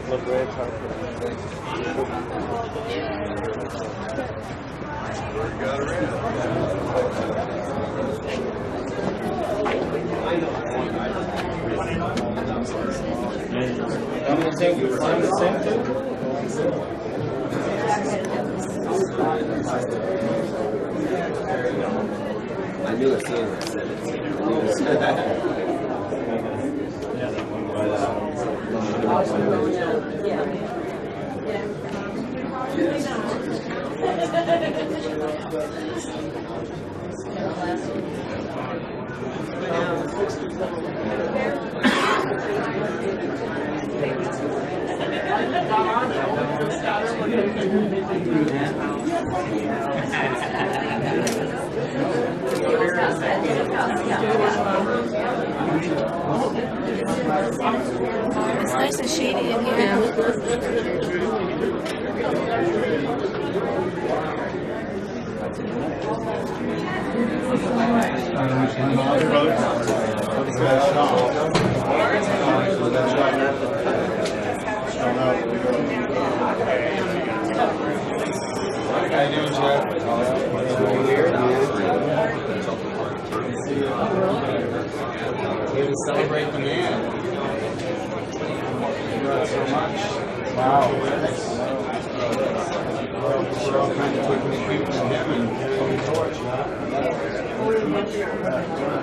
I knew it seeing it. It's nice and shady in here. How you doing, Jeff? Here to celebrate the man. You brought so much. Wow. We're all kind of taking the cue from him and holding the torch.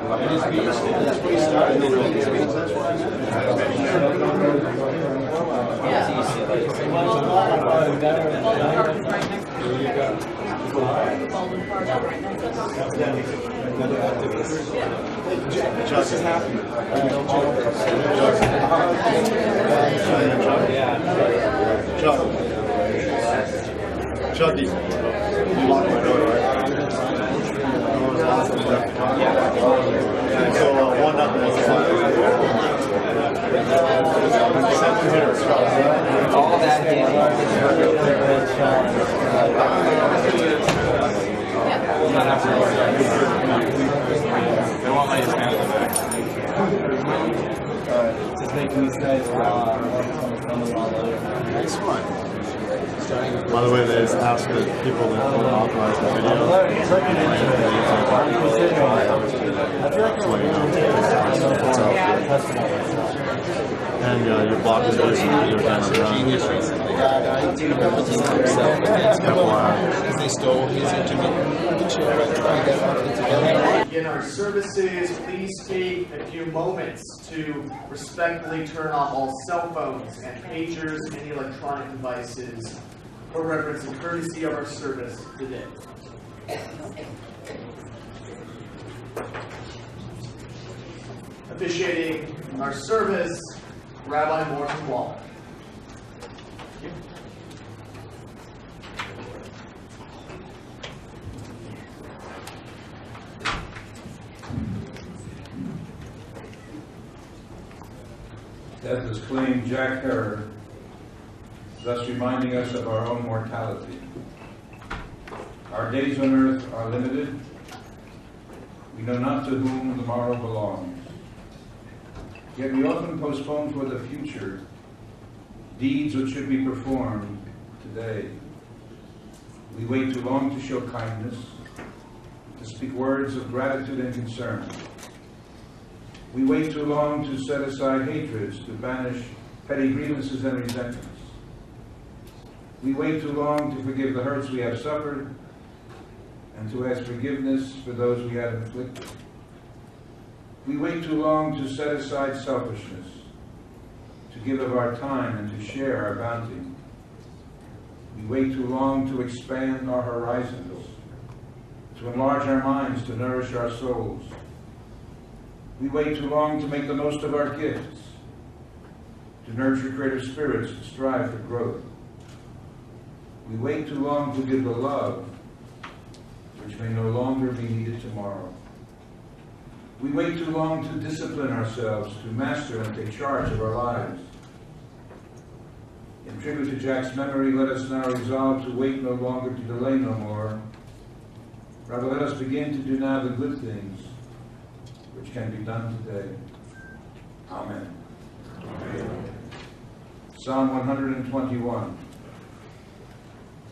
And his beats, that's what he started with. His beats, that's why Just is happy. Chucky, you locked my door, right? So 1-0. All that They won't let you stand in the back. Just making these guys on the wall. Nice one. By the way, they just ask that people that don't authorize the video. And you're blocking the voice of the video camera. Genius recently died himself against because they stole his internet chair and tried to get it together. Begin our services. Please take a few moments to respectfully turn off all cell phones and pagers, any electronic devices, for reverence and courtesy of our service today. Officiating our service, Rabbi Morton Waller. Death has claimed Jack Herrer, thus reminding us of our own mortality. Our days on earth are limited. We know not to whom the morrow belongs. Yet we often postpone for the future deeds which should be performed today. We wait too long to show kindness, to speak words of gratitude and concern. We wait too long to set aside hatreds, to banish petty grievances and resentments. We wait too long to forgive the hurts we have suffered and to ask forgiveness for those we have inflicted. We wait too long to set aside selfishness, to give of our time and to share our bounty. We wait too long to expand our horizons, to enlarge our minds, to nourish our souls. We wait too long to make the most of our gifts, to nurture creative spirits, to strive for growth. We wait too long to give the love which may no longer be needed tomorrow. We wait too long to discipline ourselves, to master and take charge of our lives. In tribute to Jack's memory, let us now resolve to wait no longer, to delay no more. Rather, let us begin to do now the good things which can be done today. Amen. Psalm 121.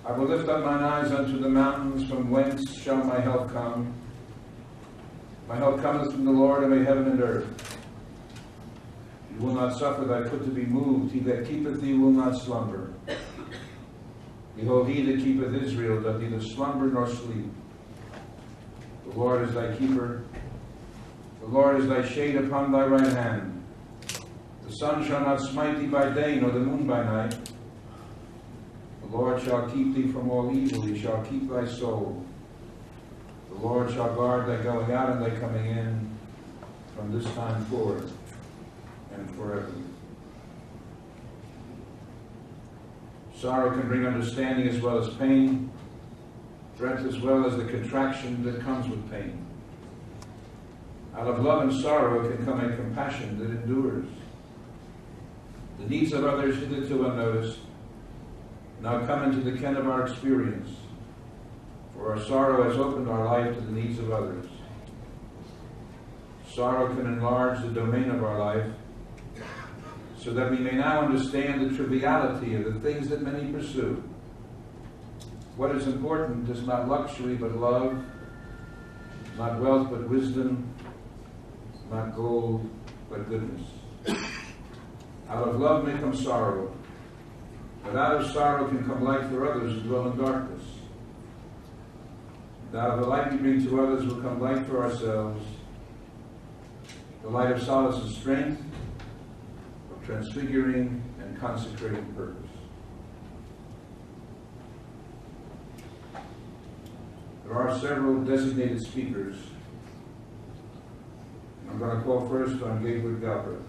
I will lift up mine eyes unto the mountains, from whence shall my help come? My help cometh from the Lord who made heaven and earth. He will not suffer thy foot to be moved. He that keepeth thee will not slumber. Behold, he that keepeth Israel doth neither slumber nor sleep. The Lord is thy keeper. The Lord is thy shade upon thy right hand. The sun shall not smite thee by day, nor the moon by night. The Lord shall keep thee from all evil. He shall keep thy soul. The Lord shall guard thy going out and thy coming in from this time forth and forever. Sorrow can bring understanding as well as pain, strength as well as the contraction that comes with pain. Out of love and sorrow can come a compassion that endures. The needs of others hitherto unnoticed now come into the ken of our experience, for our sorrow has opened our life to the needs of others. Sorrow can enlarge the domain of our life, so that we may now understand the triviality of the things that many pursue. What is important is not luxury but love, not wealth but wisdom, not gold but goodness. Out of love may come sorrow, but out of sorrow can come light for others who dwell in darkness. And out of the light we bring to others will come light for ourselves, the light of solace and strength, of transfiguring and consecrating purpose. There are several designated speakers. I'm going to call first on Gabriel Galbraith.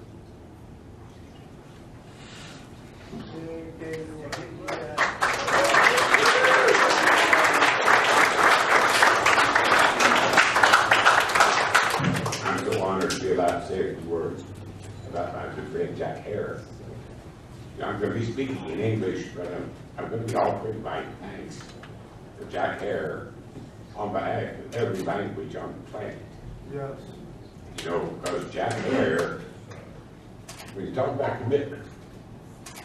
I'm so honored to be allowed to say a few words about my good friend Jack Hare. I'm going to be speaking in English, but I'm going to be offering my thanks to Jack Hare on behalf of every language on the planet. Yes. You know, because Jack Hare, when you talk about commitment,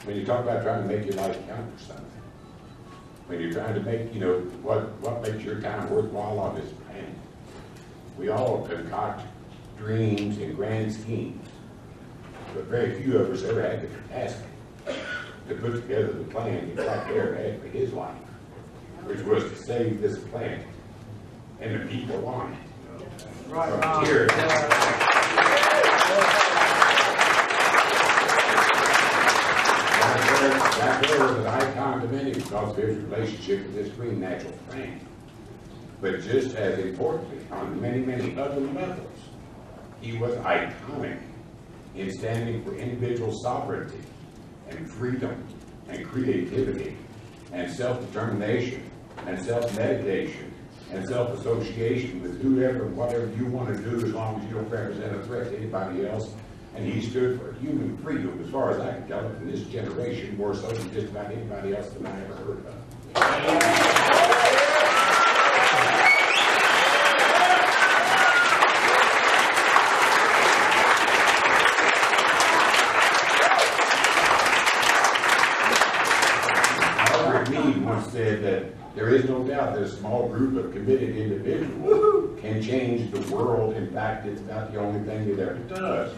when you talk about trying to make your life count for something, when you're trying to make, you know, what makes your time worthwhile on this planet, we all concoct dreams and grand schemes, but very few of us ever had the capacity to put together the plan that Jack Hare had for his life, which was to save this planet and the people on it. From tyranny. Jack Hare was an icon to many because of his relationship with this green natural friend. But just as importantly, on many, many other levels, he was iconic in standing for individual sovereignty and freedom and creativity and self-determination and self-meditation and self-association with whoever and whatever you want to do as long as you don't represent a threat to anybody else. And he stood for human freedom, as far as I can tell, in this generation, more so than just about anybody else that I ever heard of. Albert Mead once said that there is no doubt that a small group of committed individuals can change the world. In fact, it's about the only thing it ever does.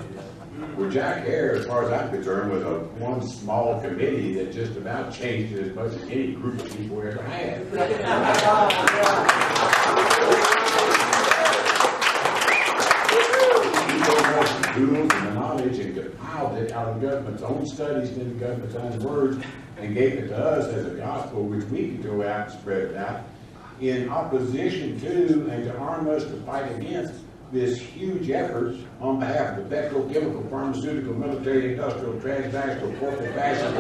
Well, Jack Hare, as far as I'm concerned, was one small committee that just about changed it as much as any group of people ever had. He took us the tools and the knowledge and compiled it out of the government's own studies and the government's own words and gave it to us as a gospel, which we can go out and spread it out in opposition to and to arm us to fight against this huge effort on behalf of the petrochemical, pharmaceutical, military, industrial, transnational, corporate fascist.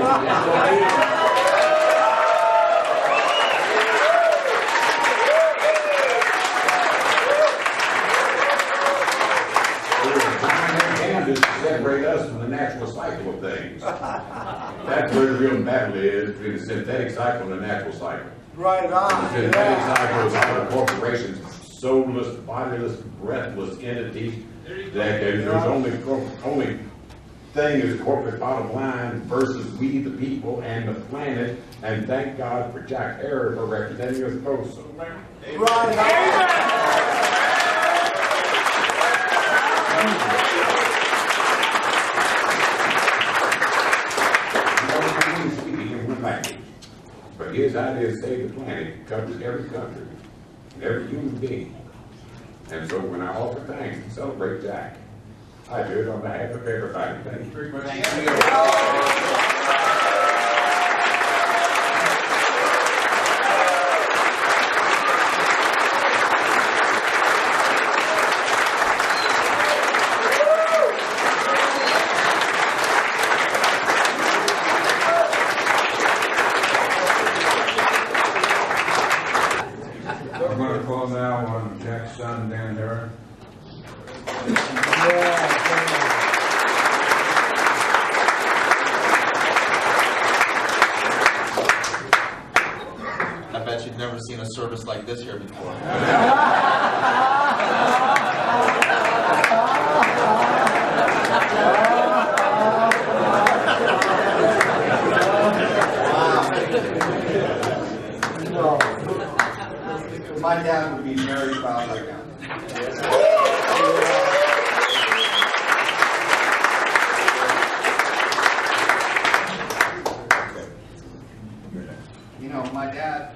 To separate us from the natural cycle of things. That's where the real battle is, between the synthetic cycle and the natural cycle. Right on. The synthetic cycle is all the corporations, soulless, bodiless, breathless entities that there's only thing is corporate bottom line versus we the people and the planet, and thank God for Jack Herod for representing us both. So, but his idea is save the planet covers every country and every human being. And so when I offer thanks and celebrate Jack, I do it on behalf of everybody. Thank you very much. I'm going to call now on Jack's son, Dan Herron. I bet you've never seen a service like this here before. My dad would be very proud right now. You know, my dad.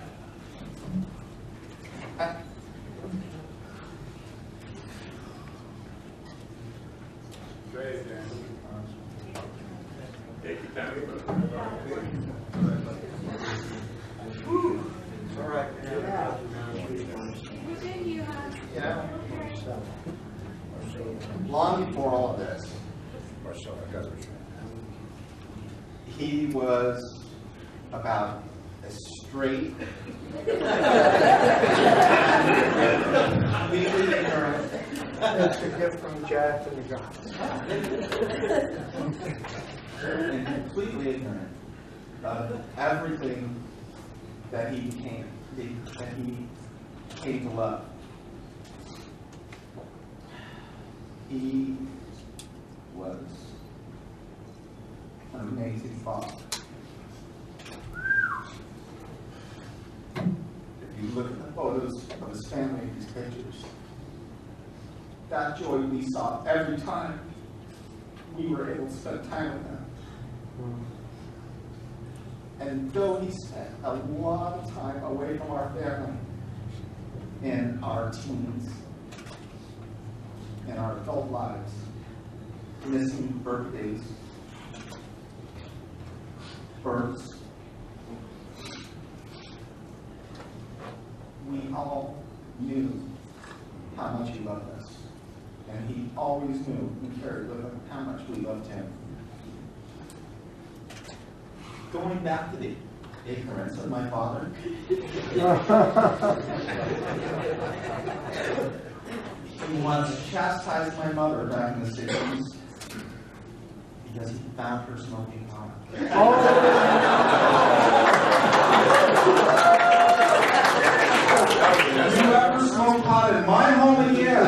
Take your time. All right. Yeah. Long before all of this, he was about as straight, completely ignorant. That's the gift from Jack and the guys. And completely ignorant of everything that he came to love. He was an amazing father. If you look at the photos of his family, these pictures, that joy we saw every time we were able to spend time with him. And though he spent a lot of time away from our family in our teens, in our adult lives, missing birthdays, births, we all knew how much he loved us. And he always knew and carried with him how much we loved him. Going back to the ignorance of my father, he once chastised my mother back in the 60s because he found her smoking pot. You ever smoke pot in my home again?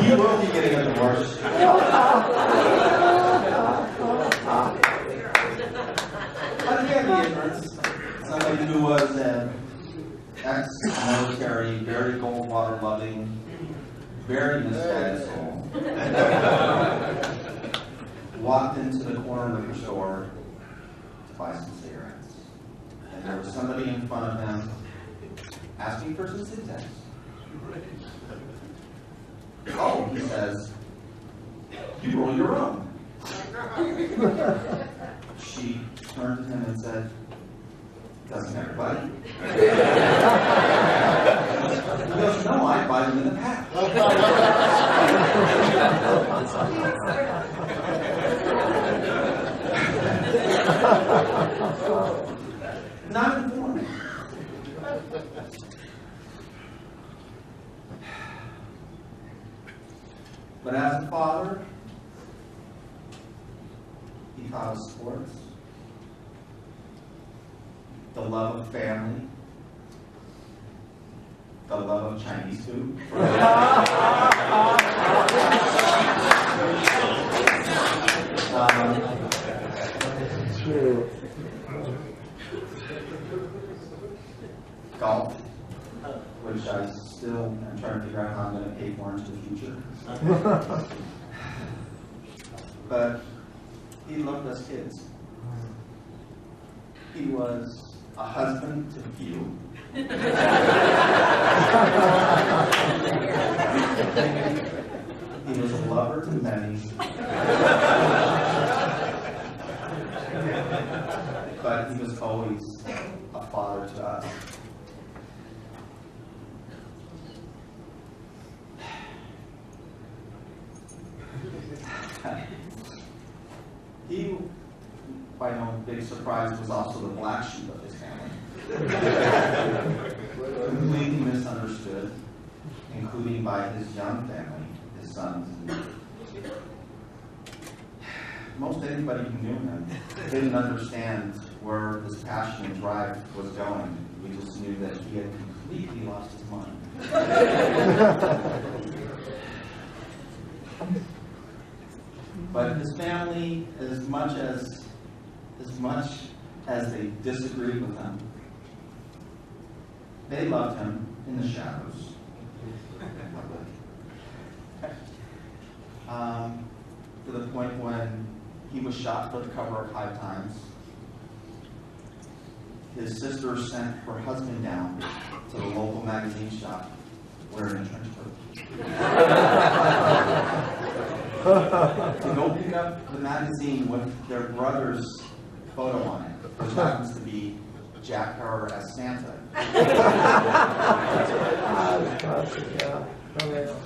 You will be getting a divorce. But again, the ignorance. Somebody who was an ex-military, very Goldwater loving, very misguided soul, walked into the corner liquor store to buy some cigarettes. And there was somebody in front of him asking for some syntax. Oh, he says, you roll your own. She turned to him and said, doesn't everybody? He goes, no, I buy them in the pack. Not informing. But as a father, he taught us sports, the love of family, the love of Chinese food. trying to figure out how I'm going to pay for into the future. But he loved us kids. He was a husband to few. He was a lover to many. But he was always a father to us. He, by no big surprise, was also the black sheep of his family. Completely misunderstood, including by his young family, his sons. Most anybody who knew him didn't understand where his passion and drive was going. We just knew that he had completely lost his mind. But his family, as much as they disagreed with him, they loved him in the shadows. To the point when he was shot for the cover of High Times. His sister sent her husband down to the local magazine shop wearing a trench coat. To go pick up the magazine with their brother's photo on it, which happens to be Jack Herr as Santa.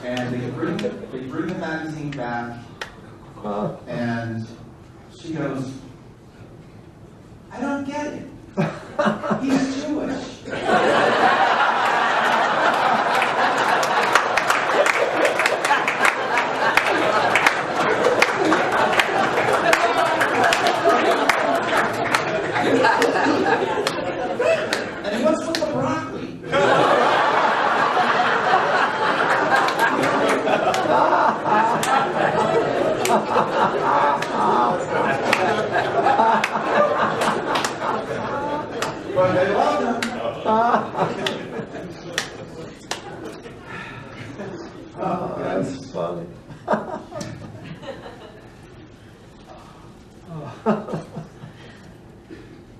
And they bring the magazine back, and she goes, "I don't get it. He's Jewish." And what's with the broccoli? But they love him. Oh, that's funny.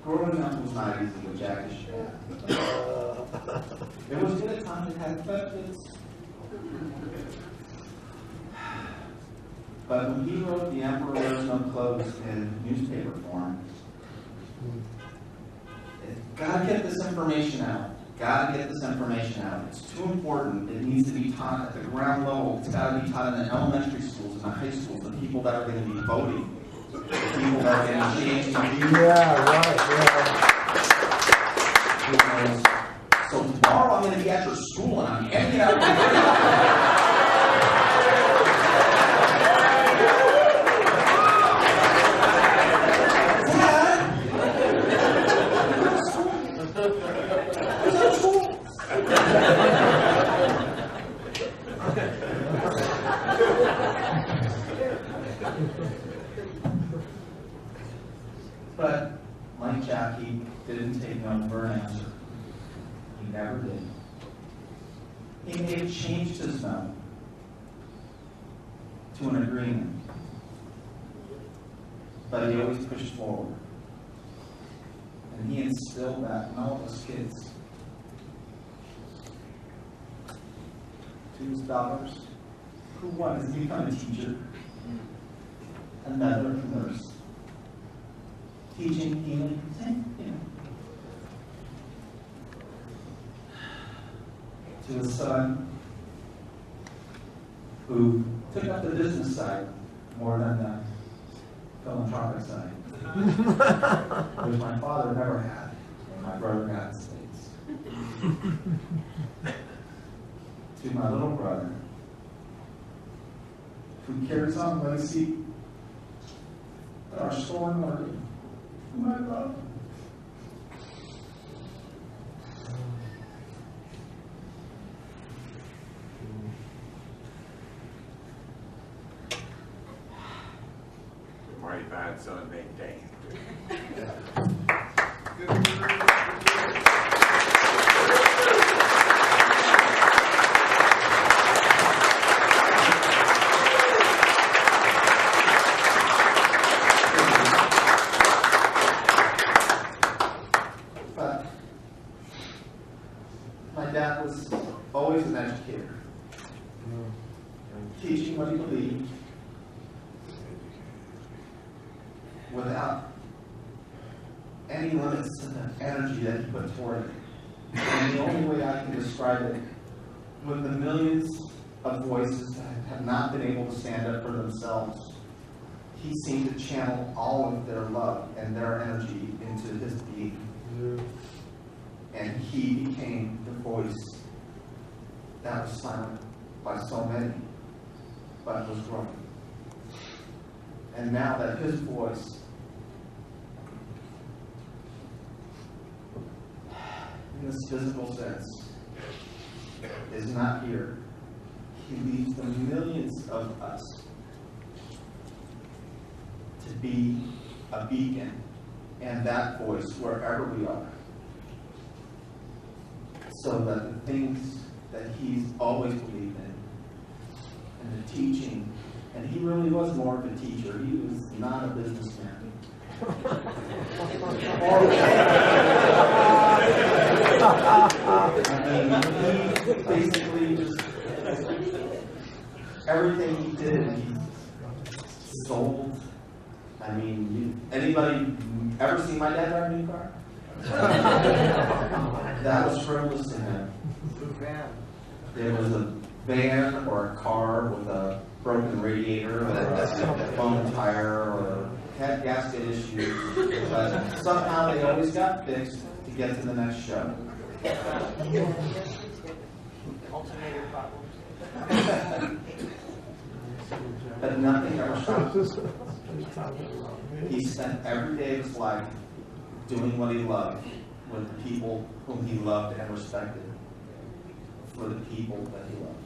Growing up was not easy with Jack. There was good times it had benefits. But when he wrote The Emperor Wears No Clothes in newspaper form, gotta get this information out. Gotta get this information out. It's too important. It needs to be taught at the ground level. It's gotta be taught in the elementary schools and the high schools, the people that are going to be voting. The people that are going to change the views. Yeah, right, yeah. So tomorrow I'm going to be at your school and I'm handing out But like Jack, he didn't take no for an answer. He never did. He may have changed his no to an agreement, but he always pushed forward. And he instilled that in all of us kids. To his daughters, who wanted to become a teacher, another nurse. Teaching, healing, to his son, who took up the business side more than the philanthropic side, which my father never had, and my brother got in the States. To my little brother, who carries on legacy that our store in Oregon. My love. Mighty fine son named Dan. what he believed without any limits to the energy that he put toward it. And the only way I can describe it, with the millions of voices that have not been able to stand up for themselves, he seemed to channel all of their love and their energy into his being. And he became the voice that was silent by so many, but was growing. And now that his voice, in this physical sense, is not here, he leaves the millions of us to be a beacon and that voice wherever we are, so that the things that he's always believed in and the teaching, and he really was more of a teacher, he was not a businessman. I mean, he basically just, everything he did, he sold. I mean, anybody ever seen my dad drive a new car? That was frivolous to him. There was a van or a car with a broken radiator or a blown tire or had gasket issues, but somehow they always got fixed to get to the next show. Alternator problems. But nothing ever stopped him. He spent every day of his life doing what he loved with the people whom he loved and respected, for the people that he loved.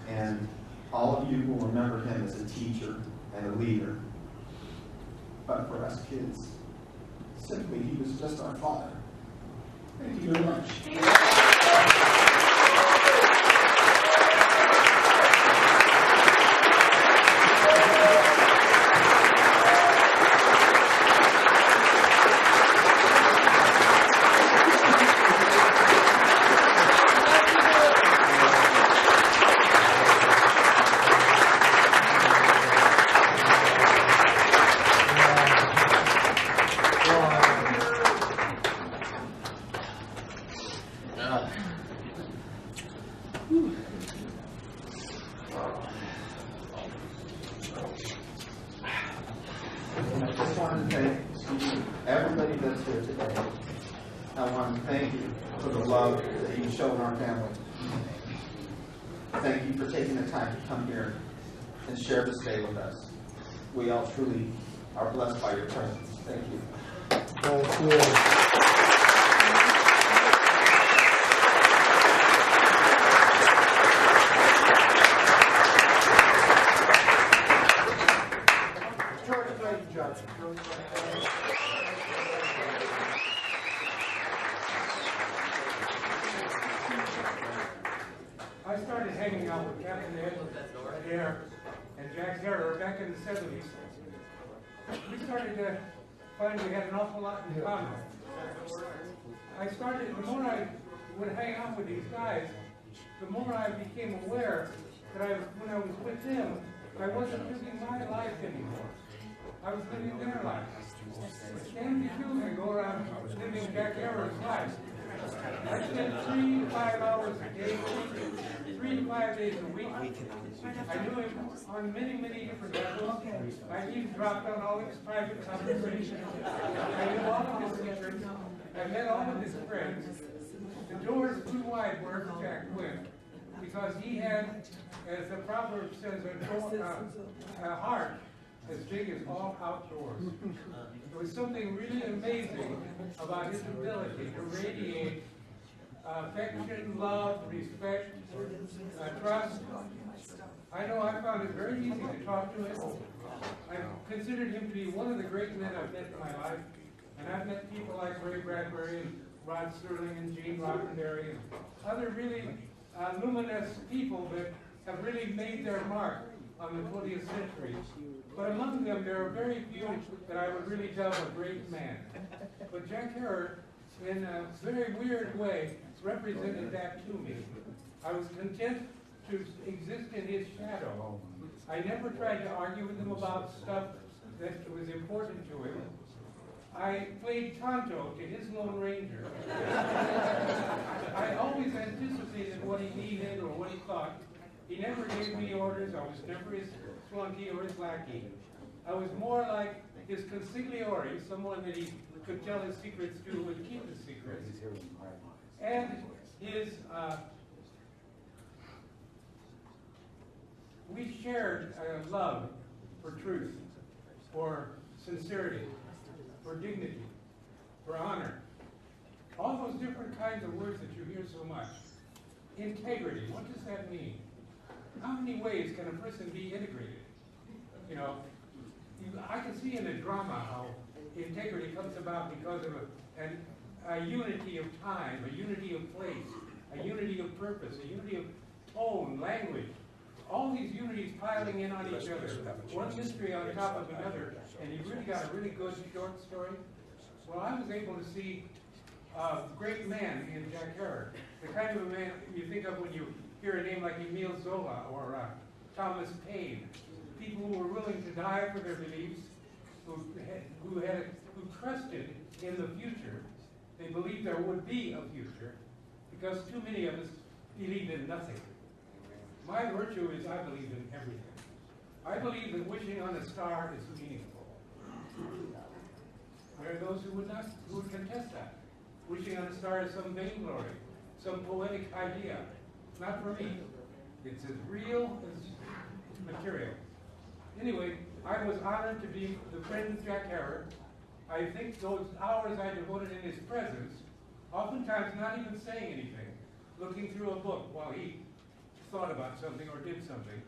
And all of you will remember him as a teacher and a leader. But for us kids, simply he was just our father. Thank you very much. Everybody that's here today, I want to thank you for the love that you've shown our family. Thank you for taking the time to come here and share this day with us. We all truly are blessed by your presence. Thank you. Thank you. I started hanging out with Captain Ed and Jack Harrer back in the 70s. We started to find we had an awful lot in common. The more I would hang out with these guys, the more I became aware that when I was with them, I wasn't living my life anymore. I was living their life. It's damn peculiar to go around living Jack Harrer's life. I spent 3 to 5 hours a day, 3 to 5 days a week. I knew him on many, many different levels. I even dropped on all his private conversations. I knew all of his secrets. I met all of his friends. The doors too wide wherever Jack went, because he had, as the proverb says, a heart as big as all outdoors. There was something really amazing about his ability to radiate affection, love, respect, trust. I know I found it very easy to talk to him. I considered him to be one of the great men I've met in my life. And I've met people like Ray Bradbury and Rod Serling and Gene Roddenberry and other really luminous people that have really made their mark on the 20th century. But among them, there are very few that I would really dub a great man. But Jack Harrer, in a very weird way, represented that to me. I was content to exist in his shadow. I never tried to argue with him about stuff that was important to him. I played Tonto to his Lone Ranger. I always anticipated what he needed or what he thought. He never gave me orders. I was never his flunky or his lackey. I was more like his consigliere, someone that he could tell his secrets to and keep his secrets. And his, we shared a love for truth, for sincerity, for dignity, for honor. All those different kinds of words that you hear so much. Integrity, what does that mean? How many ways can a person be integrated? You know, I can see in a drama how integrity comes about because of a unity of time, a unity of place, a unity of purpose, a unity of tone, language. All these unities piling in on each other, one mystery on top of another, and you really got a really good short story. Well, I was able to see a great man in Jack Herrick, the kind of a man you think of when you hear a name like Emile Zola or Thomas Paine, people who were willing to die for their beliefs, who trusted in the future. They believed there would be a future, because too many of us believed in nothing. My virtue is I believe in everything. I believe that wishing on a star is meaningful. There are those who would contest that. Wishing on a star is some vainglory, some poetic idea. Not for me. It's as real as material. Anyway, I was honored to be the friend of Jack Herrick. I think those hours I devoted in his presence, oftentimes not even saying anything, looking through a book while he thought about something or did something,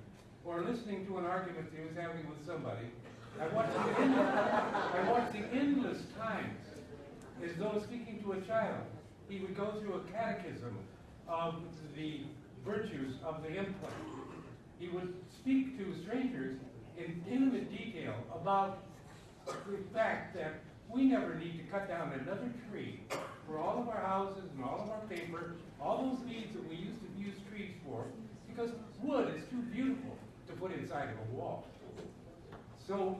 or listening to an argument he was having with somebody. I watched the endless times as though speaking to a child. He would go through a catechism of the virtues of the hemp plant. He would speak to strangers in intimate detail about the fact that we never need to cut down another tree for all of our houses and all of our paper, all those needs that we used to use trees for, because wood is too beautiful to put inside of a wall. So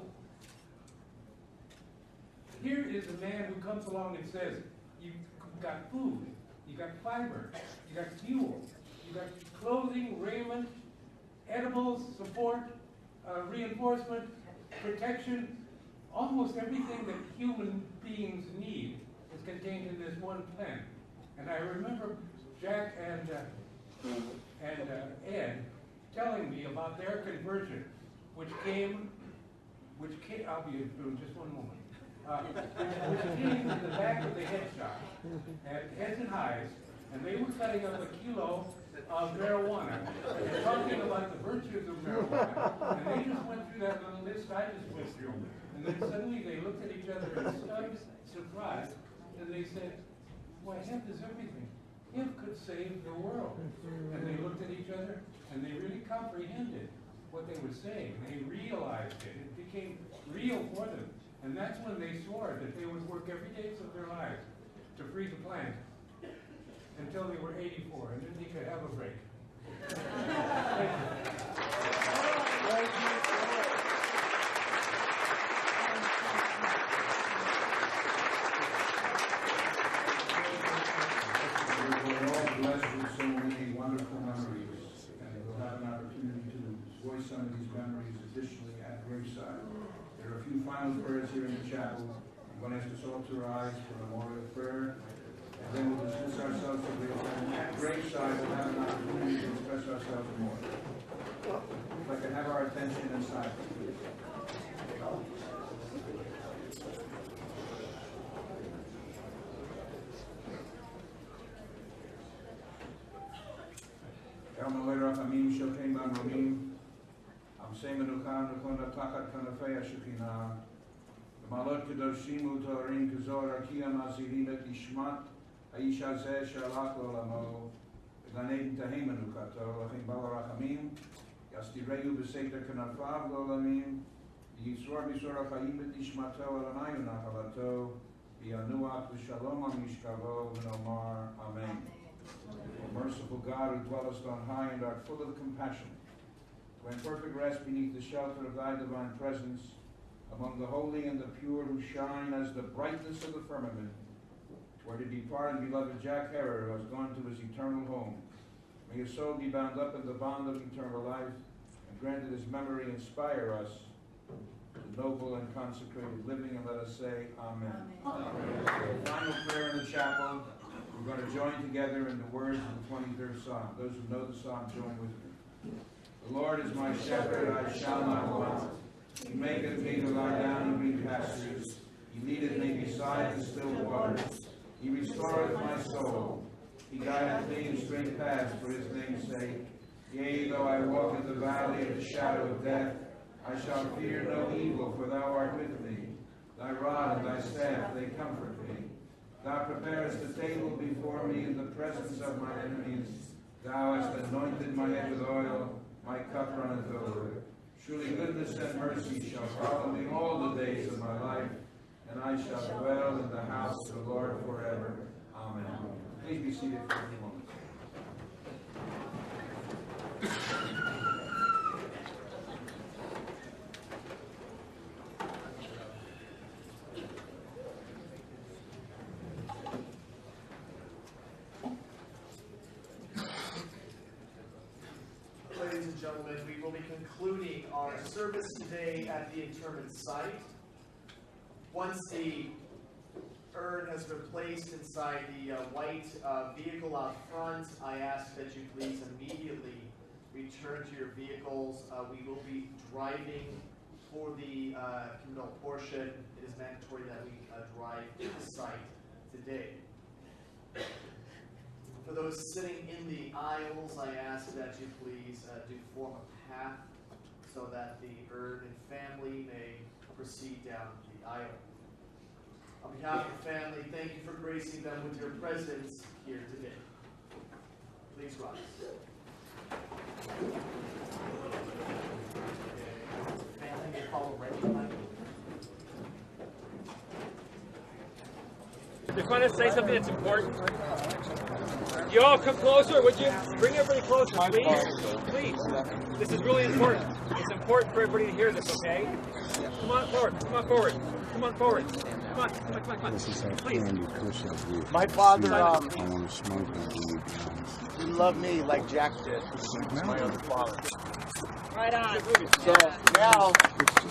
here is a man who comes along and says, you've got food, you got fiber, you got fuel, you got clothing, raiment, edibles, support, reinforcement, protection. Almost everything that human beings need is contained in this one plant. And I remember Jack and Ed telling me about their conversion, which came, I'll be in just one moment, which came in the back of the head shop at Heads and Highs, and they were cutting up a kilo of marijuana and talking about the virtues of marijuana. And they just went through that little list I just went through. And then suddenly they looked at each other in stunned surprise, and they said, why, hemp is everything. Hemp could save the world. And they looked at each other, and they really comprehended what they were saying. They realized it. It became real for them. And that's when they swore that they would work every day of their lives to free the plant until they were 84, and then they could have a break. We're all blessed with so many wonderful memories, and we'll have an opportunity to voice some of these memories additionally at graveside. There are a few final prayers here in the chapel. I'm going to ask us all to rise for a memorial prayer, and then we'll dismiss ourselves to graveside. And at graveside, we'll have an opportunity to express ourselves more. If I can have our attention in silence, please. Elmaway Rachamim Shokein Bamromim Amsei Menucha Nukona Tachat Kanafei HaShekhinah Malot Kedoshim Utorim Kazor Akia Mazirim Et Ishmat Haish Hazeh Shalach L'Olamo Gan Eden Tahei Menuchato Lachim Bala Rachamim Yastireu B'Seiter Kanafav L'Olamim Yisror B'Sor HaChaim Et Ishmato Elanayu Nachalato V'Yanuach V'Shalom Al Mishkavo V'Nomar Amen. God, who dwellest on high and art full of compassion, to find perfect rest beneath the shelter of thy divine presence, among the holy and the pure who shine as the brightness of the firmament, where the departed beloved Jack Herrer has gone to his eternal home. May his soul be bound up in the bond of eternal life, and granted his memory inspire us to noble and consecrated living, and let us say amen. Amen. Final prayer in the chapel. We're going to join together in the words of the 23rd Psalm. Those who know the Psalm, join with me. The Lord is my shepherd, I shall not want. He maketh me to lie down in green pastures. He leadeth me beside the still waters. He restoreth my soul. He guideth me in straight paths for his name's sake. Yea, though I walk in the valley of the shadow of death, I shall fear no evil, for thou art with me. Thy rod and thy staff, they comfort me. Thou preparest a table before me in the presence of my enemies. Thou hast anointed my head with oil, my cup runneth over. Surely goodness and mercy shall follow me all the days of my life, and I shall dwell in the house of the Lord forever. Amen. Please be seated for a few moments. Ladies and gentlemen, we will be concluding our service today at the interment site. Once the urn has been placed inside the white vehicle out front, I ask that you please immediately return to your vehicles. We will be driving for the communal portion. It is mandatory that we drive to the site today. For those sitting in the aisles, I ask that you please do form a path so that the urn and family may proceed down the aisle. On behalf of the family, thank you for gracing them with your presence here today. Please rise. Family may follow right behind you. Just want to say something that's important. You all come closer, would you? Bring everybody closer, please. Please. This is really important. It's important for everybody to hear this, okay? Come on forward. Come on forward. Come on forward. Come on. Come on, come on, come on. Please. My father didn't love me like Jack did. My other father. Right on. So now,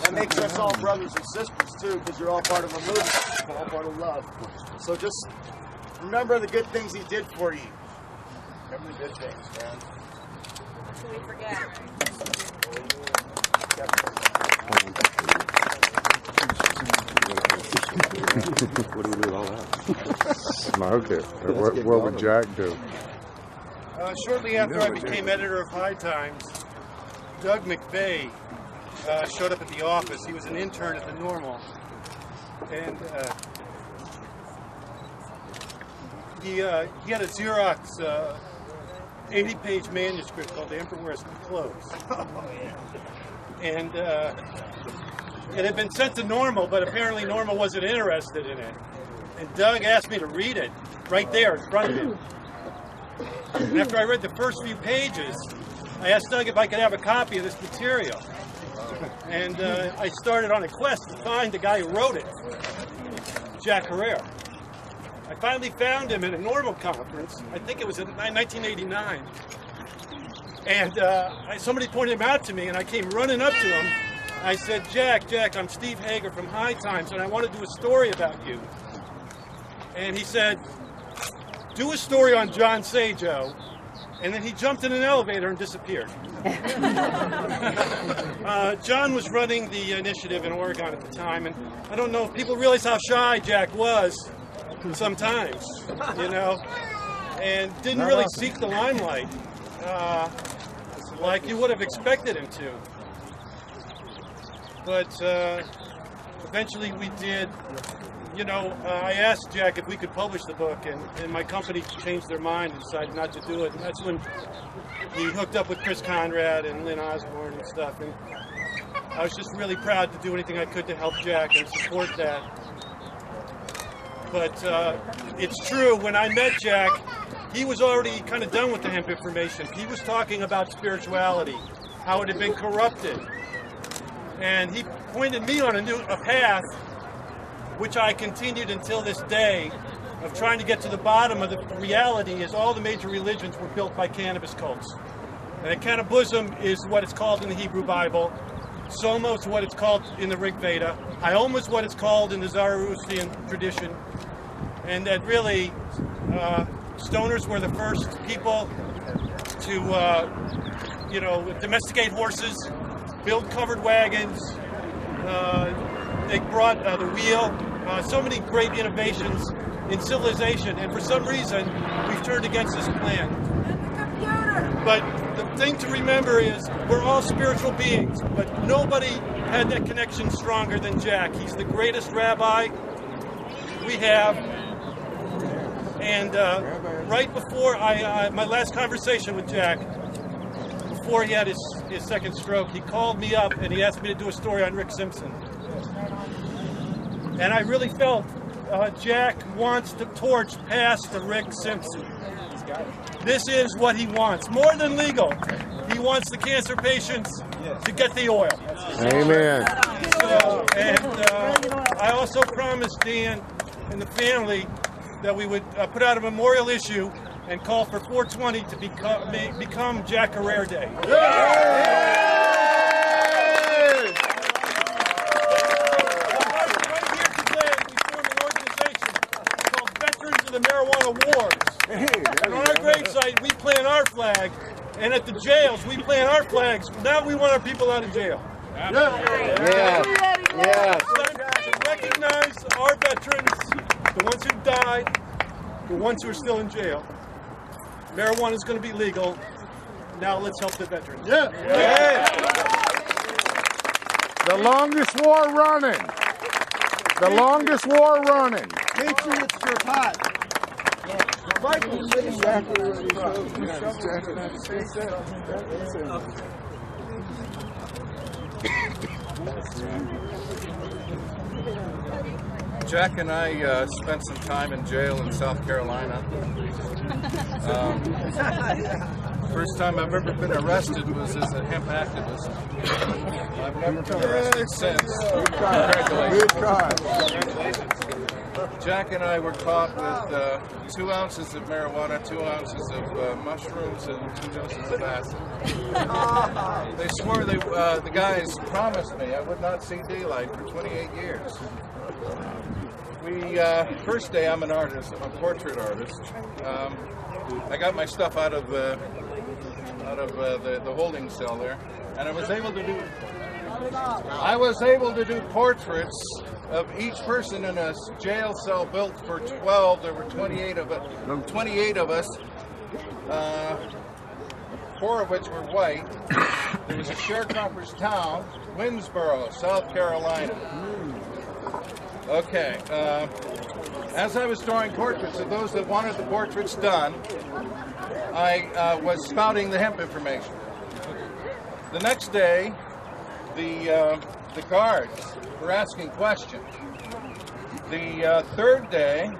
that makes us all brothers and sisters too, because you're all part of a movement, all part of love. So just remember the good things he did for you. Remember the good things, man. Until we forget. What do we do with all that? Smoke it. What would Jack do? Shortly after I became editor of High Times, Doug McVeigh showed up at the office. He was an intern at the Normal, and he had a Xerox 80-page manuscript called The Emperor Wears New Clothes. And it had been sent to Normal, but apparently Normal wasn't interested in it. And Doug asked me to read it right there in front of him. And after I read the first few pages, I asked Doug if I could have a copy of this material. And I started on a quest to find the guy who wrote it, Jack Herrera. I finally found him at a Normal conference. I think it was in 1989. And somebody pointed him out to me, and I came running up to him. I said, Jack, I'm Steve Hager from High Times, and I want to do a story about you. And he said, do a story on John Sajo. And then he jumped in an elevator and disappeared. John was running the initiative in Oregon at the time, and I don't know if people realize how shy Jack was sometimes, you know, and didn't really seek the limelight like you would have expected him to. But eventually we did. You know, I asked Jack if we could publish the book, and my company changed their mind and decided not to do it. And that's when he hooked up with Chris Conrad and Lynn Osborne and stuff. And I was just really proud to do anything I could to help Jack and support that. But it's true, when I met Jack, he was already kind of done with the hemp information. He was talking about spirituality, how it had been corrupted. And he pointed me on a path which I continued until this day of trying to get to the bottom of the reality is all the major religions were built by cannabis cults. And cannibalism is what it's called in the Hebrew Bible. Soma is what it's called in the Rig Veda. Hayom is what it's called in the Zoroastrian tradition. And that really, stoners were the first people to, domesticate horses, build covered wagons. They brought the wheel, so many great innovations in civilization, and for some reason, we've turned against this plan. But the thing to remember is we're all spiritual beings, but nobody had that connection stronger than Jack. He's the greatest rabbi we have. And right before my last conversation with Jack, before he had his second stroke, he called me up and he asked me to do a story on Rick Simpson. And I really felt Jack wants the torch passed to Rick Simpson. This is what he wants. More than legal. He wants the cancer patients to get the oil. Amen. So, I also promised Dan and the family that we would put out a memorial issue and call for 420 to become Jack Herrera Day. The marijuana wars. And on our gravesite, we plant our flag, and at the jails, we plant our flags. Now we want our people out of jail. Yeah. To recognize our veterans, the ones who died, the ones who are still in jail. Marijuana is going to be legal. Now let's help the veterans. The longest war running. The longest war running. Make sure it's your pot. Jack and I spent some time in jail in South Carolina. First time I've ever been arrested was as a hemp activist. I've never been arrested since. Congratulations. Jack and I were caught with 2 ounces of marijuana, 2 ounces of mushrooms, and 2 doses of acid. They swore the guys promised me I would not see daylight for 28 years. First day, I'm an artist. I'm a portrait artist. I got my stuff out of the holding cell there, and I was able to do portraits of each person in a jail cell built for 12. There were 28 of us. 4 of which were white. There was a sharecropper's town, Winsboro, South Carolina. Okay. As I was drawing portraits of those that wanted the portraits done, I was spouting the hemp information. The next day, the guards were asking questions. The third day,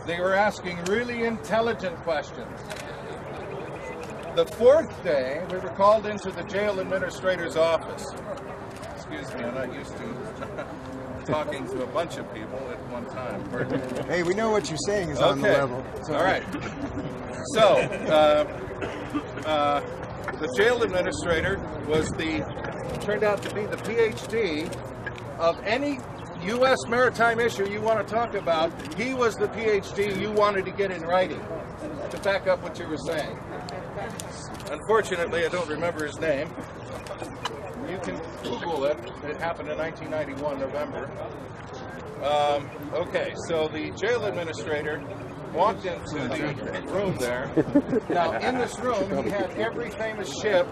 they were asking really intelligent questions. The fourth day, we were called into the jail administrator's office. Excuse me, I'm not used to talking to a bunch of people at one time. Hey, we know what you're saying is on the level. All right. So, the jail administrator turned out to be the PhD of any U.S. maritime issue you want to talk about. He was the PhD you wanted to get in writing to back up what you were saying. Unfortunately, I don't remember his name. You can Google it. It happened in 1991, November. Okay, so the jail administrator walked into the room there. Now, in this room, he had every famous ship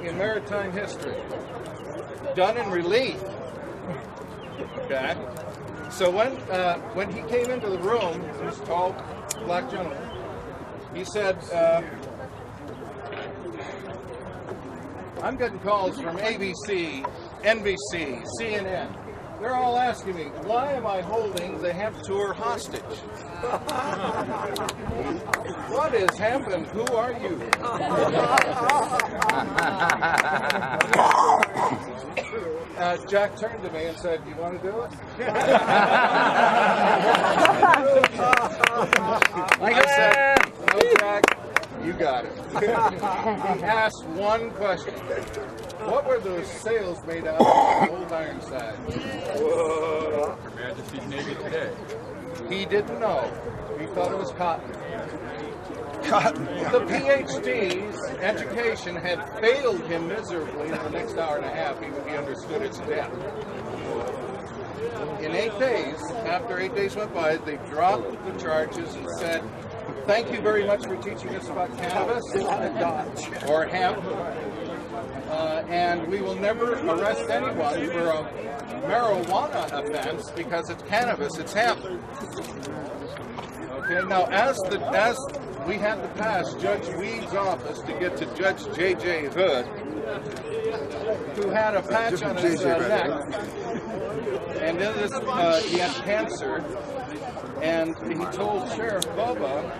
in maritime history done in relief. Okay? So when he came into the room, this tall black gentleman, he said, I'm getting calls from ABC, NBC, CNN. they're all asking me, why am I holding the hemp tour hostage? What is hemp and who are you? Jack turned to me and said, "You want to do it?" I said, "No, Jack, you got it." He asked one question. What were those sails made out of old Ironside? Whoa. Her Majesty's Navy today. He didn't know. He thought it was cotton. Cotton. The PhD's education had failed him miserably. In the next hour and a half, he understood its depth. In 8 days, after 8 days went by, they dropped the charges and said, "Thank you very much for teaching us about cannabis or hemp. And we will never arrest anyone for a marijuana offense because it's cannabis, it's hemp." Okay, now as we had to pass Judge Weed's office to get to Judge J.J. Hood, who had a patch on his neck, and in this, he had cancer, and he told Sheriff Bubba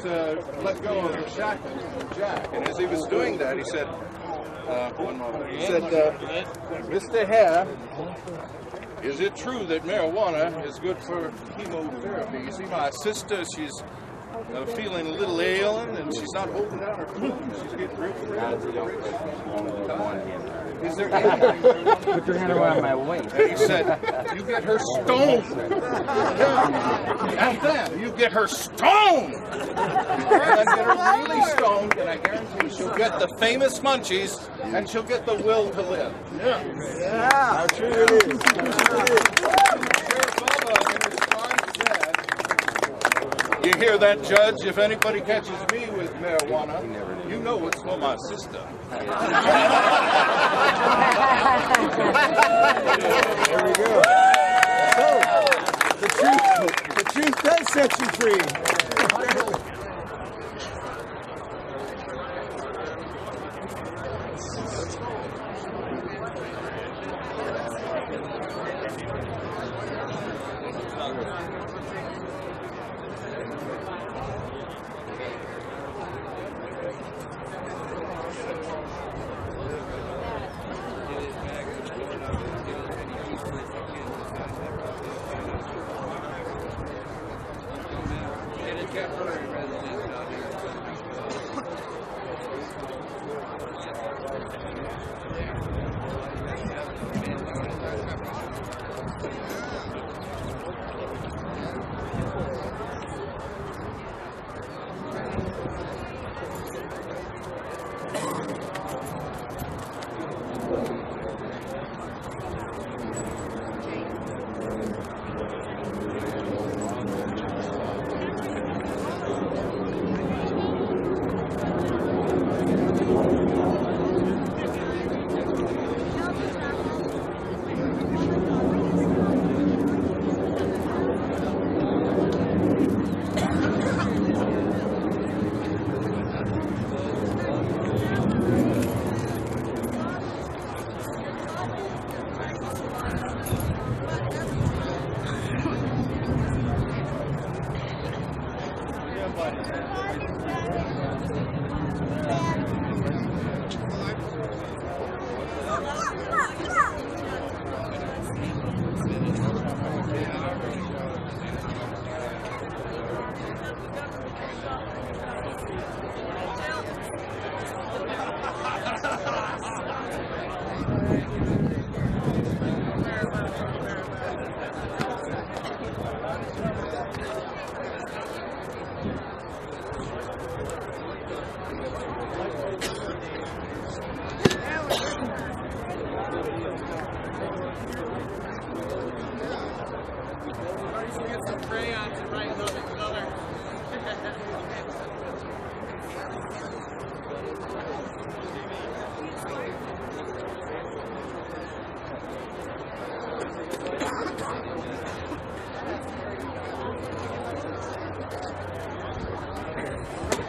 to let go of the shackles from Jack, and as he was doing that, he said, "Mr. Hare, is it true that marijuana is good for chemotherapy? You see, my sister, she's feeling a little ailing, and she's not holding down her food. She's getting real frail. Is there anything?" Put your hand around my waist. And he said, "You get her stoned. And then you get her stoned. And then get her really stoned, and I guarantee she'll get the famous munchies, and she'll get the will to live." Yeah. How true it is. Sheriff Bubba, in response, said, "You hear that, Judge? If anybody catches me with marijuana, you know it's for my sister." There we go. So, the truth does set you free.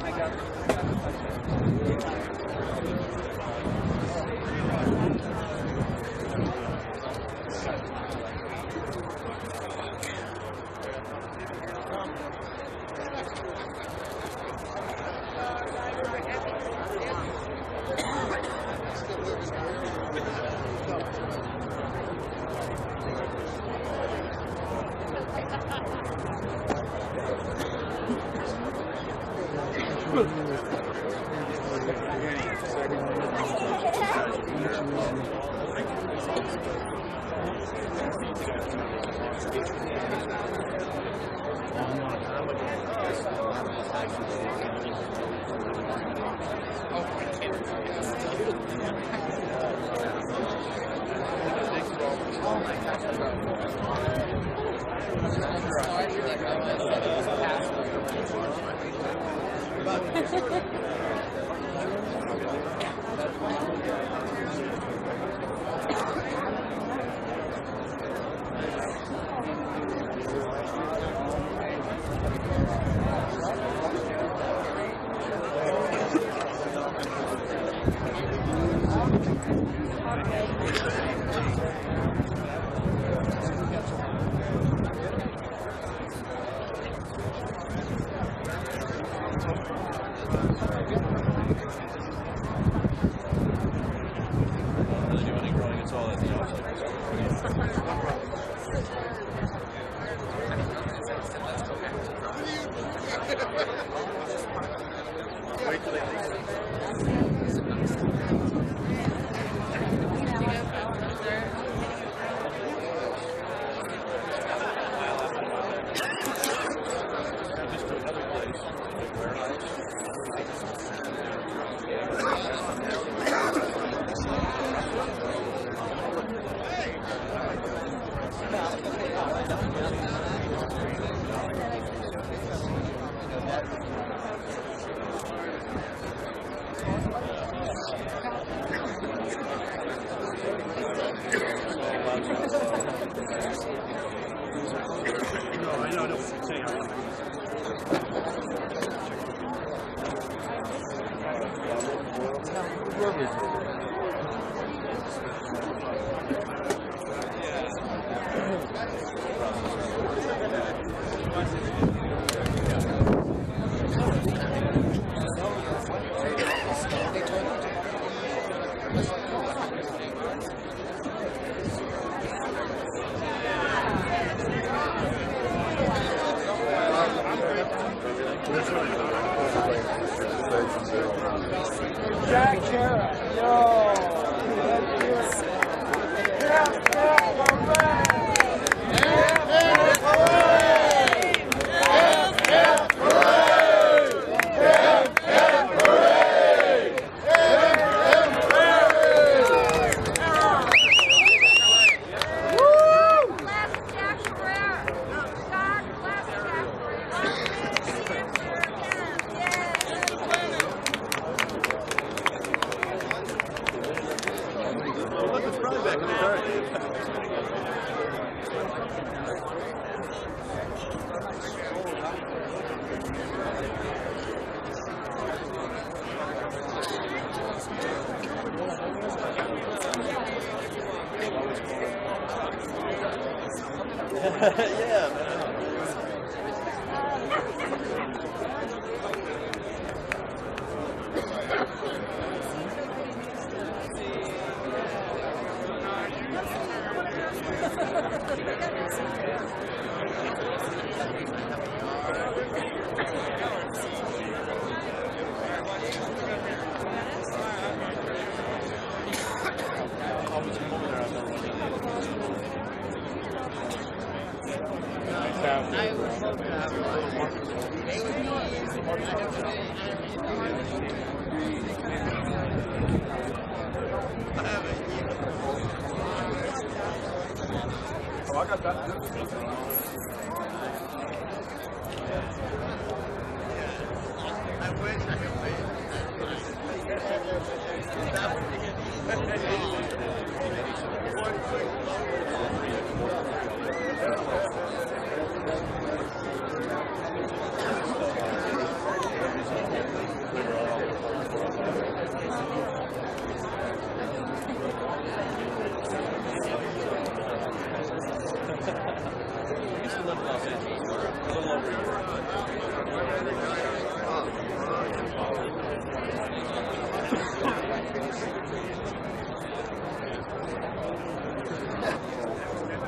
I got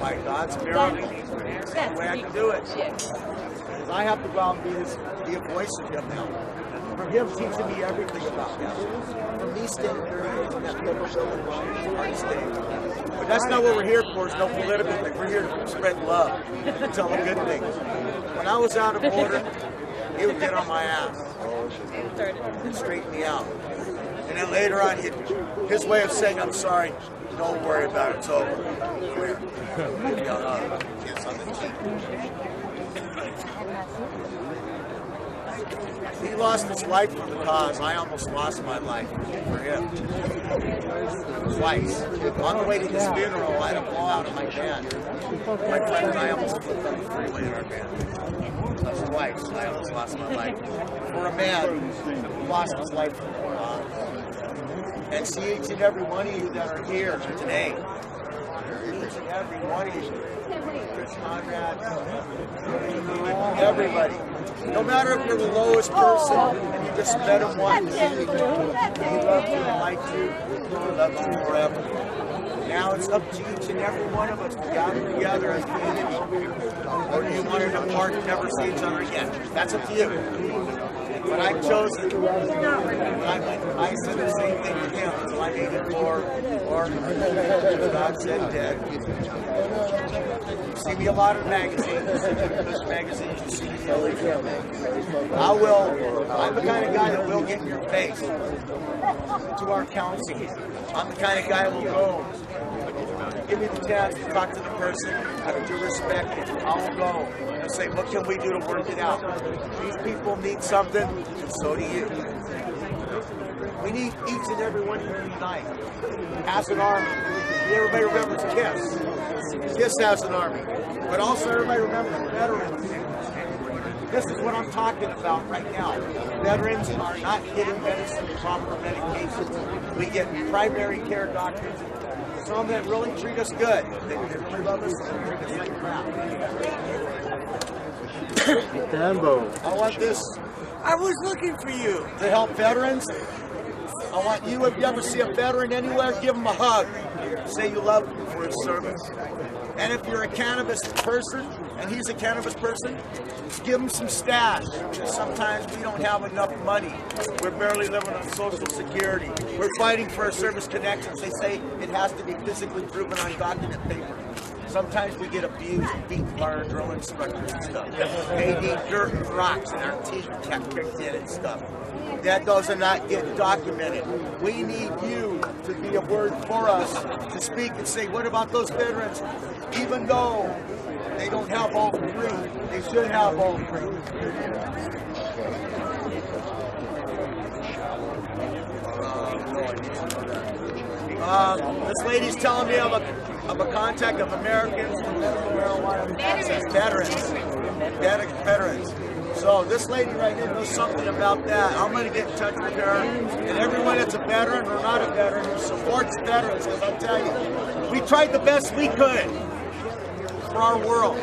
By God's miracle, that's the way I can do it. Because I have to go out and be a voice of Hemp now. From him teaching me everything about that. From me standing there in that little building, hard to stay. But that's not what we're here for, is no political thing. We're here to spread love and tell the good things. When I was out of order, he would get on my ass and straighten me out. And then later on, his way of saying, I'm sorry, don't worry about it, it's over. Give me a kiss on the cheek. He lost his life for the cause. I almost lost my life for him. Twice. On the way to his funeral, I had a blowout in my van. My friend and I almost flipped on the freeway in our van. Twice, I almost lost my life. For a man who lost his life for the cause. And see each and every one of you that are here today. Each and every one of you. Chris Conrad, everybody. No matter if you're the lowest person and you just met him once, he loved you and liked you, he loved you forever. Now it's up to each and every one of us to gather together as a community. Or do you want to depart and never see each other again? That's up to you. But I chose it. I said the same thing to him until I made it or God said dead. You see me a lot in magazines, you see me I'm the kind of guy that will get in your face to our council. I'm the kind of guy that will go. Give me the chance to talk to the person, out of due respect, I will go and say, what can we do to work it out? These people need something, and so do you. We need each and every one of you to unite. As an army. Everybody remembers KISS. KISS as an army. But also everybody remembers veterans. This is what I'm talking about right now. Veterans are not getting medicine, proper medication. We get primary care doctors. Some that really treat us good. They really love us and treat us like crap. Dambo. I want this. I was looking for you to help veterans. I want you, if you ever see a veteran anywhere, give him a hug. Say you love him for his service. And if you're a cannabis person, and he's a cannabis person, give him some stash. Because sometimes we don't have enough money. We're barely living on Social Security. We're fighting for our service connections. They say it has to be physically proven on document paper. Sometimes we get abused and beaten by our drill instructors and stuff. They need dirt and rocks and our teeth kept kicked in and stuff. That does not get documented. We need you to be a word for us, to speak and say, what about those veterans? Even though they don't have all three, they should have all three. This lady's telling me I'm a contact of Americans for medical marijuana access, veterans. So this lady right here knows something about that. I'm going to get in touch with her. And everyone that's a veteran or not a veteran who supports veterans, because I'll tell you, we tried the best we could for our world.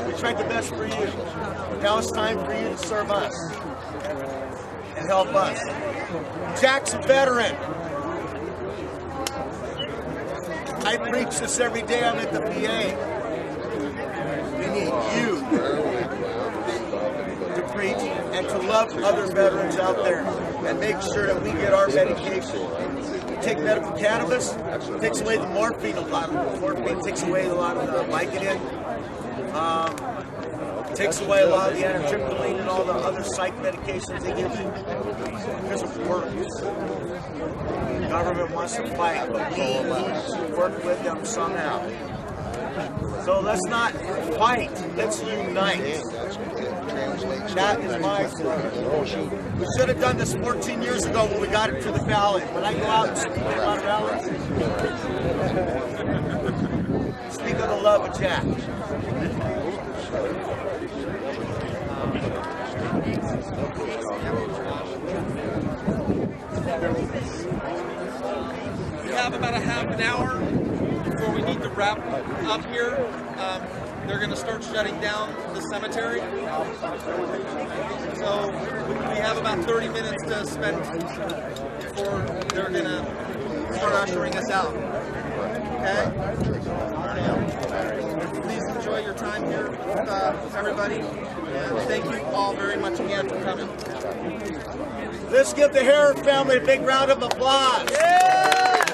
We tried the best for you. Now it's time for you to serve us and help us. Jack's a veteran. I preach this every day I'm at the VA. We need you to preach and to love other veterans out there and make sure that we get our medication. We take medical cannabis, it takes away the morphine a lot. Morphine takes away a lot of the Vicodin, takes away a lot of the amitriptyline and all the other psych medications they give you because it works. The government wants to fight, but we need to work with them somehow. So let's not fight, let's unite. That is my slogan. We should have done this 14 years ago when we got it to the ballot. When I go out and speak about rallies, speak of the love of Jack. We have about a half an hour before we need to wrap up here. They're going to start shutting down the cemetery. So we have about 30 minutes to spend before they're going to start ushering us out. Okay? Please enjoy your time here with everybody. And thank you all very much again for coming. Let's give the Herr family a big round of applause. Yeah!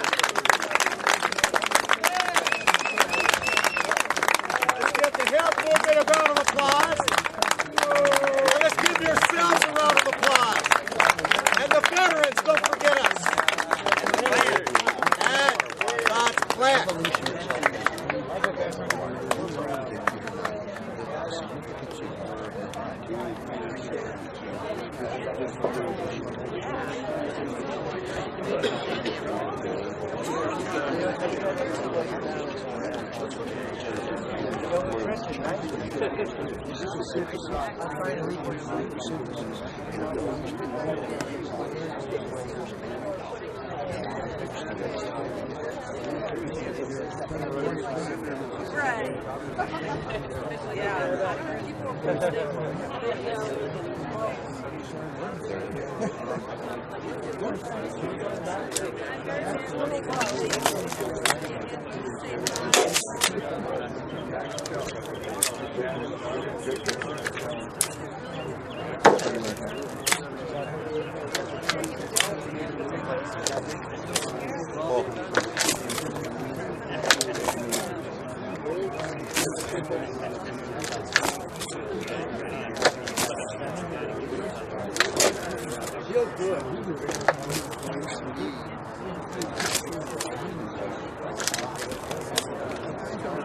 Let's give the Herr family a round of applause. And let's give yourselves a round of applause. And the veterans, don't forget us. And God's plan.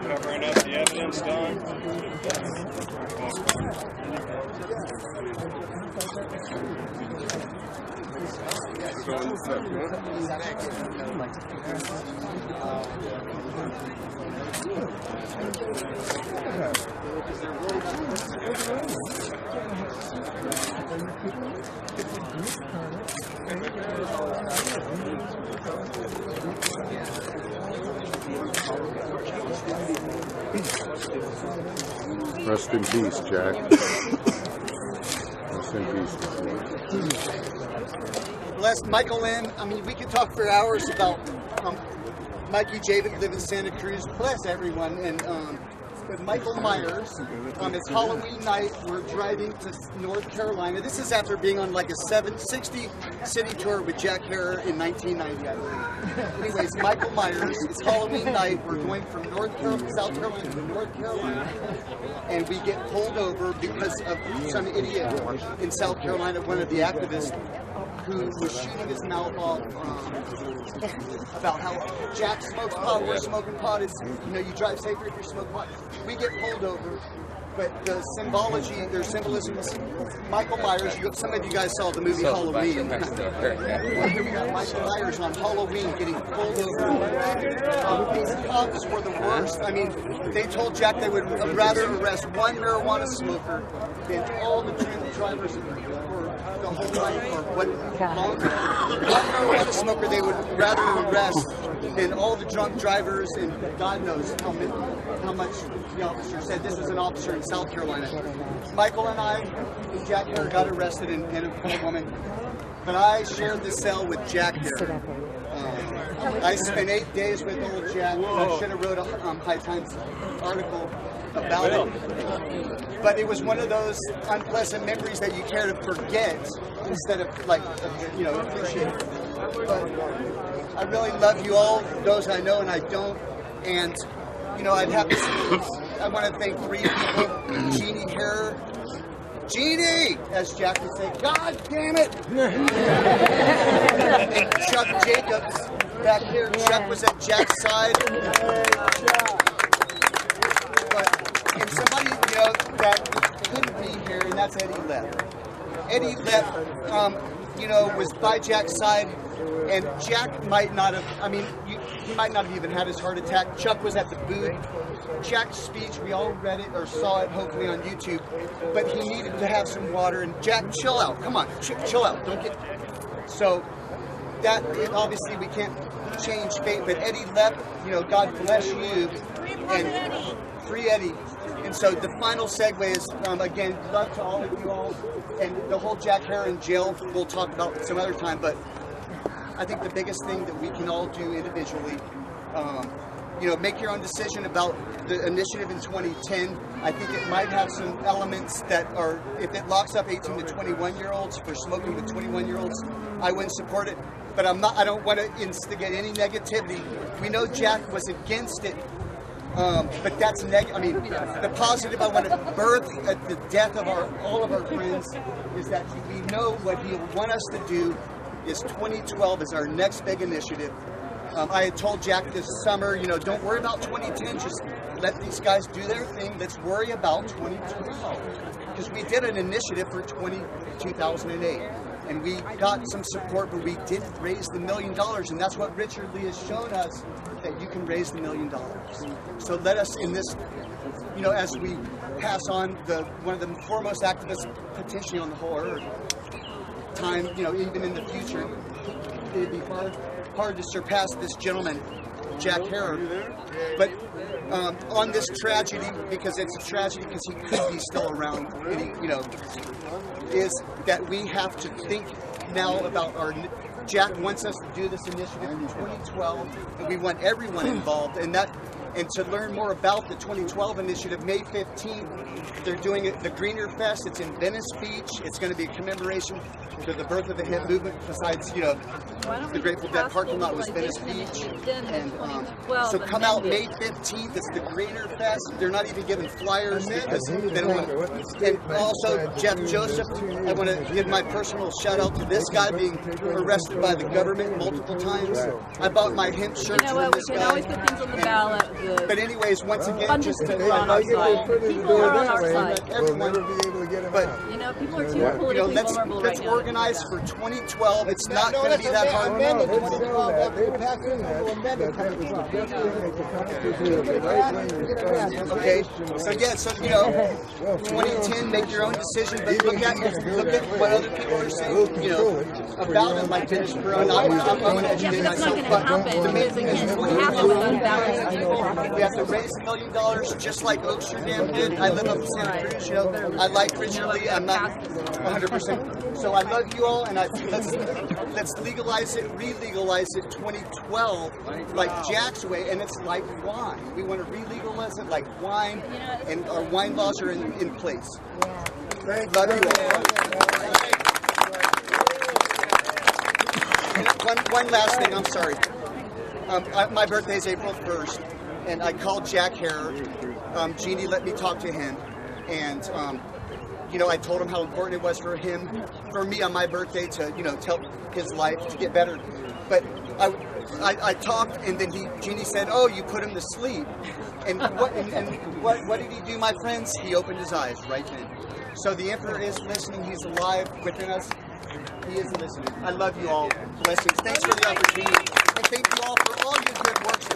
Covering up the evidence, Don. Rest in peace, Jack. Rest in peace. Bless Michael Lynn. I mean, we could talk for hours about Mikey Javid live in Santa Cruz. Bless everyone. And with Michael Myers, it's Halloween night. We're driving to North Carolina. This is after being on like a 760 city tour with Jack Herr in 1990, I believe. Anyways, Michael Myers. It's Halloween night. We're going from South Carolina to North Carolina, and we get pulled over because of some idiot in South Carolina, one of the activists, who was shooting his mouth off about how Jack smokes pot, we're smoking pot. It's, you drive safer if you smoke pot. We get pulled over, but the symbology, their symbolism is Michael Myers. Some of you guys saw the movie Halloween. Well, here we got Michael Myers on Halloween getting pulled over. These cops were the worst. I mean, they told Jack they would rather arrest one marijuana smoker than all the drink drivers the whole night or what longer. One marijuana smoker they would rather arrest than all the drunk drivers, and God knows how much the officer said. This is an officer in South Carolina. Michael and I, Jack Herr got arrested and a woman, but I shared the cell with Jack there. I spent 8 days with old Jack. I should have wrote a High Times article about it. But it was one of those unpleasant memories that you care to forget instead of appreciate. But I really love you all, those I know and I don't. And I want to thank 3 people: Jeannie Herr, Jeannie, as Jack would say, God damn it, and Chuck Jacobs back here. Chuck was at Jack's side. And somebody, that couldn't be here, and that's Eddie Lepp. Eddie Lepp, was by Jack's side, and Jack might not have, he might not have even had his heart attack. Chuck was at the booth. Jack's speech, we all read it or saw it, hopefully on YouTube, but he needed to have some water, and Jack, chill out, come on, chill out, don't get, so that, obviously we can't change fate, but Eddie Lepp, God bless you, and free Eddie. And so the final segue is, again, love to all of you all, and the whole Jack Herr in jail we'll talk about some other time, but I think the biggest thing that we can all do individually make your own decision about the initiative in 2010. I think it might have some elements that are, if it locks up 18 to 21-year-olds for smoking with 21-year-olds, I wouldn't support it. But I don't want to instigate any negativity. We know Jack was against it, but that's the positive I want to birth at the death of all of our friends is that we know what he'll want us to do is 2012 is our next big initiative. I had told Jack this summer, don't worry about 2010, just let these guys do their thing. Let's worry about 2012. Because we did an initiative for 2008, and we got some support, but we didn't raise the $1 million, and that's what Richard Lee has shown us, that you can raise the $1 million. So let us, in this, as we pass on one of the foremost activists potentially on the whole earth, time, even in the future, it'd be hard to surpass this gentleman, Jack Herer. But on this tragedy, because it's a tragedy because he could be still around, is that we have to think now about Jack wants us to do this initiative in 2012, and we want everyone involved, and to learn more about the 2012 initiative, May 15th, they're doing it, the Greener Fest. It's in Venice Beach. It's going to be a commemoration to the birth of the hemp movement. Besides, the Grateful Dead parking lot was Venice Beach. And so come out May 15th. It's the Greener Fest. They're not even giving flyers because they don't want to. And also, Jeff Joseph, I want to give my personal shout out to this guy being arrested by the government multiple times. I bought my hemp shirt from this guy. Always put things on the ballot. But anyways, once again, just to people on our side. People are on our side. Everyone, but people are too politically vulnerable right let's now. organize for 2012. It's not going to be that hard. Okay, so 2010, make your own decision, but look at what other people are saying, about it, like Dennis Perone. I'm going to educate myself, but the main thing is we have to raise $1 million, just like Oaksterdam did. I live up in Santa Cruz, I like Richard Lee. I'm not 100%. So I love you all, and let's legalize it, re-legalize it 2012, like Jack's way, and it's like wine. We want to re-legalize it like wine, and our wine laws are in place. Love you all. One last thing, I'm sorry. My birthday is April 1st, and I called Jack Herer. Jeannie let me talk to him, and I told him how important it was for me on my birthday to, tell his life to get better. But I talked, and then Jeannie said, "Oh, you put him to sleep." And what did he do, my friends? He opened his eyes right then. So the Emperor is listening. He's alive within us. He is listening. I love you all. Blessings. Thanks for the opportunity. And thank you all for all your good works.